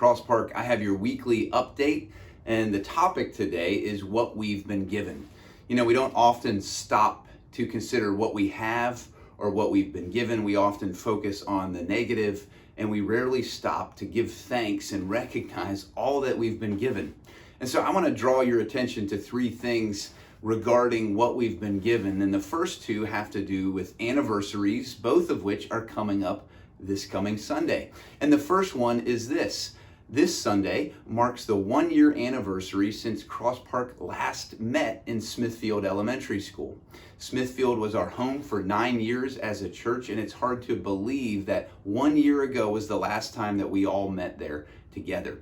Cross Park. I have your weekly update, and the topic today is what we've been given. You know, we don't often stop to consider what we have or what we've been given. We often focus on the negative, and we rarely stop to give thanks and recognize all that we've been given. And so I want to draw your attention to three things regarding what we've been given. And the first two have to do with anniversaries, both of which are coming up this coming Sunday. And the first one is this. This Sunday marks the 1-year anniversary since Cross Park last met in Smithfield Elementary School. Smithfield was our home for 9 years as a church, and it's hard to believe that 1 year ago was the last time that we all met there together.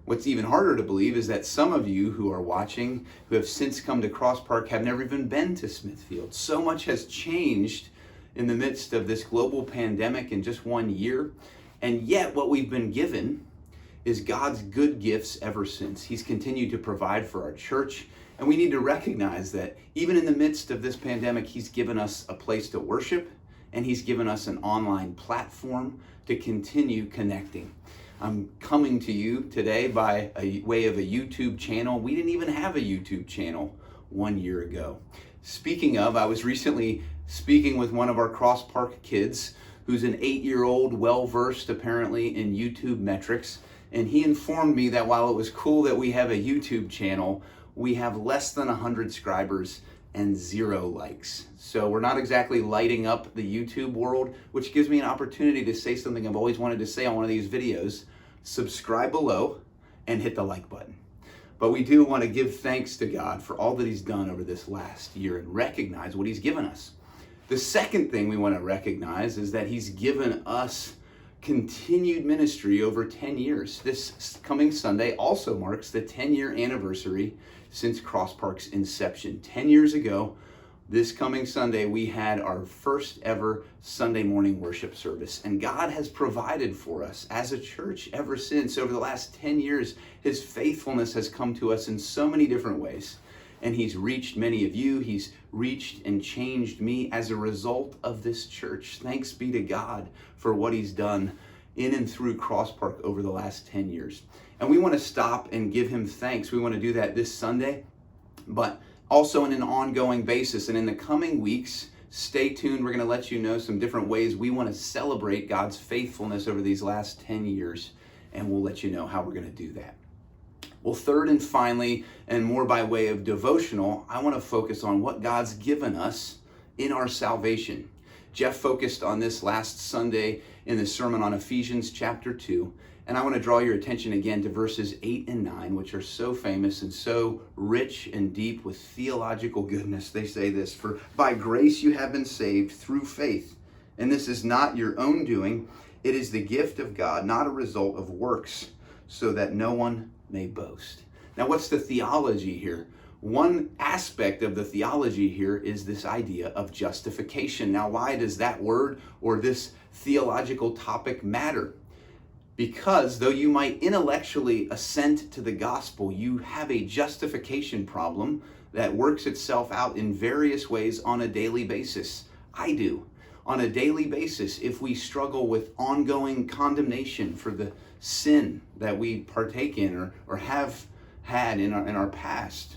What's even harder to believe is that some of you who are watching, who have since come to Cross Park, have never even been to Smithfield. So much has changed in the midst of this global pandemic in just 1 year, and yet what we've been given is God's good gifts ever since. He's continued to provide for our church, and we need to recognize that even in the midst of this pandemic, He's given us a place to worship, and He's given us an online platform to continue connecting. I'm coming to you today by way of a YouTube channel. We didn't even have a YouTube channel 1 year ago. Speaking of, I was recently speaking with one of our Cross Park kids who's an 8-year-old, well-versed apparently in YouTube metrics. And he informed me that while it was cool that we have a YouTube channel, we have less than 100 subscribers and 0 likes. So we're not exactly lighting up the YouTube world, which gives me an opportunity to say something I've always wanted to say on one of these videos. Subscribe below and hit the like button. But we do want to give thanks to God for all that He's done over this last year and recognize what He's given us. The second thing we want to recognize is that He's given us continued ministry over 10 years. This coming Sunday also marks the 10-year anniversary since Cross Park's inception. 10 years ago, this coming Sunday, we had our first ever Sunday morning worship service. And God has provided for us as a church ever since. Over the last 10 years, His faithfulness has come to us in so many different ways. And He's reached many of you. He's reached and changed me as a result of this church. Thanks be to God for what He's done in and through Cross Park over the last 10 years. And we want to stop and give Him thanks. We want to do that this Sunday, but also on an ongoing basis. And in the coming weeks, stay tuned. We're going to let you know some different ways we want to celebrate God's faithfulness over these last 10 years. And we'll let you know how we're going to do that. Well, third and finally, and more by way of devotional, I want to focus on what God's given us in our salvation. Jeff focused on this last Sunday in the sermon on Ephesians chapter 2, and I want to draw your attention again to verses 8 and 9, which are so famous and so rich and deep with theological goodness. They say this, "For by grace you have been saved through faith, and this is not your own doing. It is the gift of God, not a result of works, so that no one may boast." Now, what's the theology here? One aspect of the theology here is this idea of justification. Now, why does that word or this theological topic matter? Because though you might intellectually assent to the gospel, you have a justification problem that works itself out in various ways on a daily basis. I do. On a daily basis, if we struggle with ongoing condemnation for the sin that we partake in or have had in our past,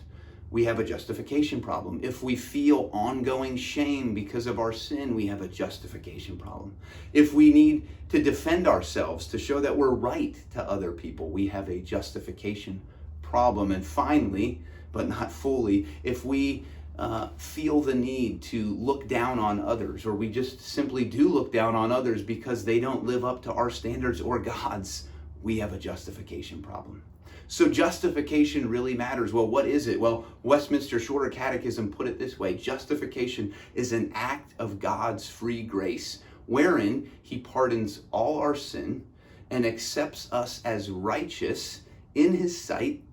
we have a justification problem. If we feel ongoing shame because of our sin, we have a justification problem. If we need to defend ourselves to show that we're right to other people, we have a justification problem. And finally, but not fully, if we feel the need to look down on others, or we just simply do look down on others because they don't live up to our standards or God's, we have a justification problem. So justification really matters. Well, what is it? Well, Westminster Shorter Catechism put it this way: justification is an act of God's free grace, wherein He pardons all our sin and accepts us as righteous in His sight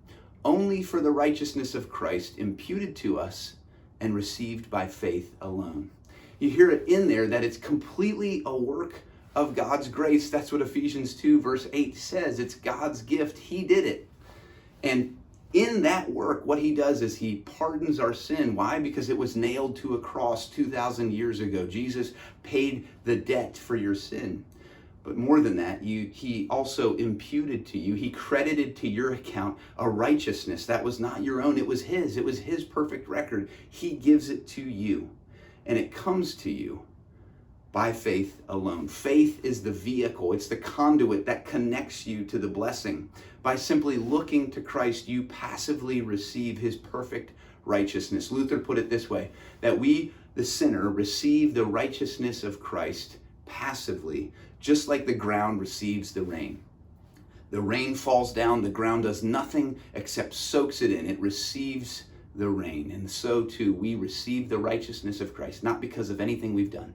only for the righteousness of Christ imputed to us and received by faith alone. You hear it in there that it's completely a work of God's grace. That's what Ephesians 2 verse 8 says. It's God's gift. He did it. And in that work, what He does is He pardons our sin. Why? Because it was nailed to a cross 2,000 years ago. Jesus paid the debt for your sin. But more than that, he also imputed to you, he credited to your account a righteousness that was not your own. It was his perfect record. He gives it to you, and it comes to you by faith alone. Faith is the vehicle, it's the conduit that connects you to the blessing. By simply looking to Christ, you passively receive his perfect righteousness. Luther put it this way, that we, the sinner, receive the righteousness of Christ passively, just like the ground receives the rain. The rain falls down, the ground does nothing except soaks it in. It receives the rain. And so too, we receive the righteousness of Christ, not because of anything we've done,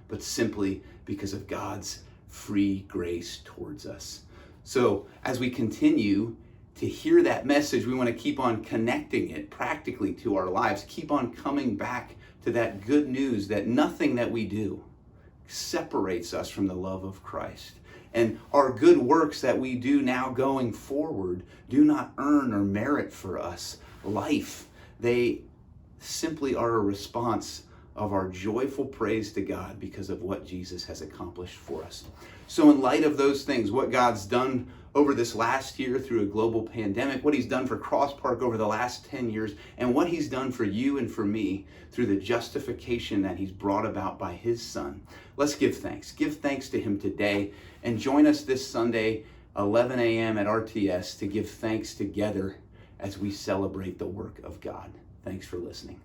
but simply because of God's free grace towards us. So as we continue to hear that message, we want to keep on connecting it practically to our lives, keep on coming back to that good news that nothing that we do separates us from the love of Christ. And our good works that we do now going forward do not earn or merit for us life. They simply are a response of our joyful praise to God because of what Jesus has accomplished for us. So in light of those things, what God's done over this last year through a global pandemic, what he's done for Cross Park over the last 10 years, and what he's done for you and for me through the justification that he's brought about by his Son, let's give thanks. Give thanks to him today, and join us this Sunday, 11 a.m. at RTS, to give thanks together as we celebrate the work of God. Thanks for listening.